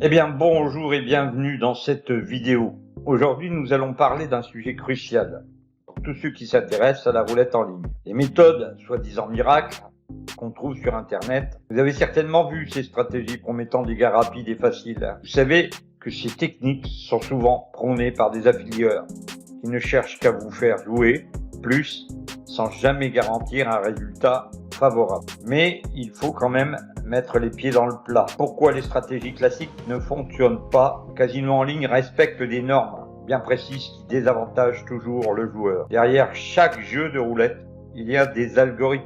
Eh bien, bonjour et bienvenue dans cette vidéo. Aujourd'hui, nous allons parler d'un sujet crucial pour tous ceux qui s'intéressent à la roulette en ligne. Les méthodes, soi-disant miracles, qu'on trouve sur Internet. Vous avez certainement vu ces stratégies promettant des gains rapides et faciles. Vous savez que ces techniques sont souvent prônées par des affilieurs qui ne cherchent qu'à vous faire jouer plus sans jamais garantir un résultat favorable. Mais il faut quand même mettre les pieds dans le plat. Pourquoi les stratégies classiques ne fonctionnent pas? Casino en ligne respecte des normes bien précises qui désavantagent toujours le joueur. Derrière chaque jeu de roulette, il y a des algorithmes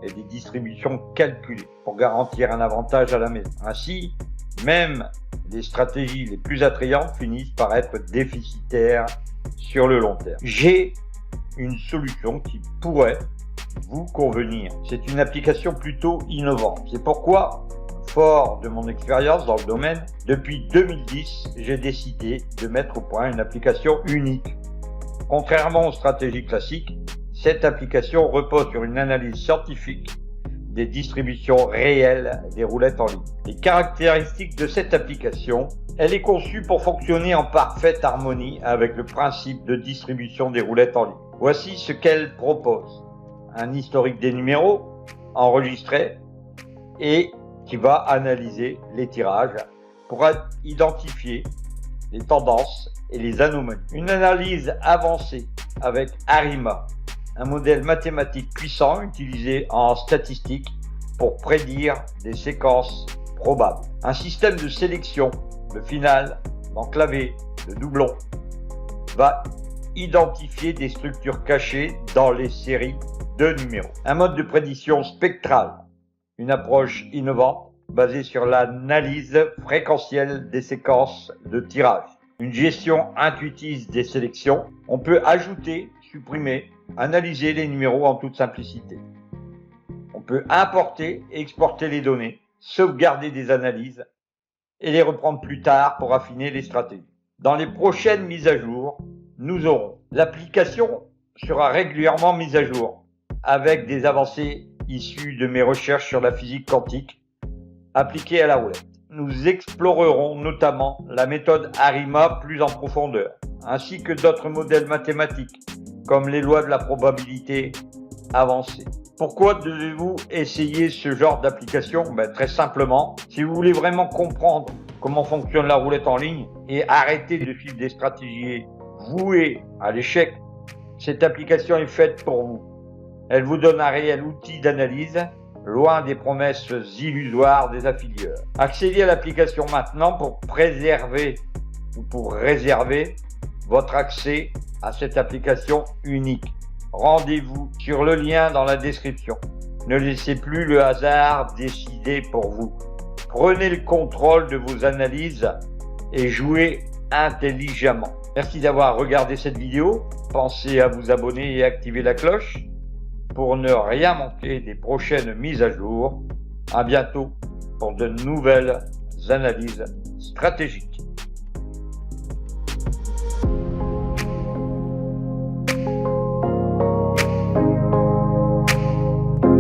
et des distributions calculées pour garantir un avantage à la maison. Ainsi, même les stratégies les plus attrayantes finissent par être déficitaires sur le long terme. J'ai une solution qui pourrait vous convenir. C'est une application plutôt innovante. C'est pourquoi, fort de mon expérience dans le domaine, depuis 2010, j'ai décidé de mettre au point une application unique. Contrairement aux stratégies classiques, cette application repose sur une analyse scientifique des distributions réelles des roulettes en ligne. Les caractéristiques de cette application, elle est conçue pour fonctionner en parfaite harmonie avec le principe de distribution des roulettes en ligne. Voici ce qu'elle propose. Un historique des numéros enregistrés et qui va analyser les tirages pour identifier les tendances et les anomalies. Une analyse avancée avec ARIMA, un modèle mathématique puissant utilisé en statistique pour prédire des séquences probables. Un système de sélection de finale, d'enclavé, de doublon va identifier des structures cachées dans les séries de numéros. Un mode de prédiction spectrale, une approche innovante basée sur l'analyse fréquentielle des séquences de tirage. Une gestion intuitive des sélections. On peut ajouter, supprimer, analyser les numéros en toute simplicité. On peut importer et exporter les données, sauvegarder des analyses et les reprendre plus tard pour affiner les stratégies. Dans les prochaines mises à jour, nous aurons l'application sera régulièrement mise à jour avec des avancées issues de mes recherches sur la physique quantique appliquée à la roulette. Nous explorerons notamment la méthode ARIMA plus en profondeur, ainsi que d'autres modèles mathématiques, comme les lois de la probabilité avancée. Pourquoi devez-vous essayer ce genre d'application? Très simplement, si vous voulez vraiment comprendre comment fonctionne la roulette en ligne et arrêter de suivre des stratégies vouées à l'échec, cette application est faite pour vous. Elle vous donne un réel outil d'analyse, loin des promesses illusoires des affilieurs. Accédez à l'application maintenant pour préserver ou pour réserver votre accès à cette application unique. Rendez-vous sur le lien dans la description. Ne laissez plus le hasard décider pour vous. Prenez le contrôle de vos analyses et jouez intelligemment. Merci d'avoir regardé cette vidéo. Pensez à vous abonner et activer la cloche pour ne rien manquer des prochaines mises à jour. À bientôt pour de nouvelles analyses stratégiques.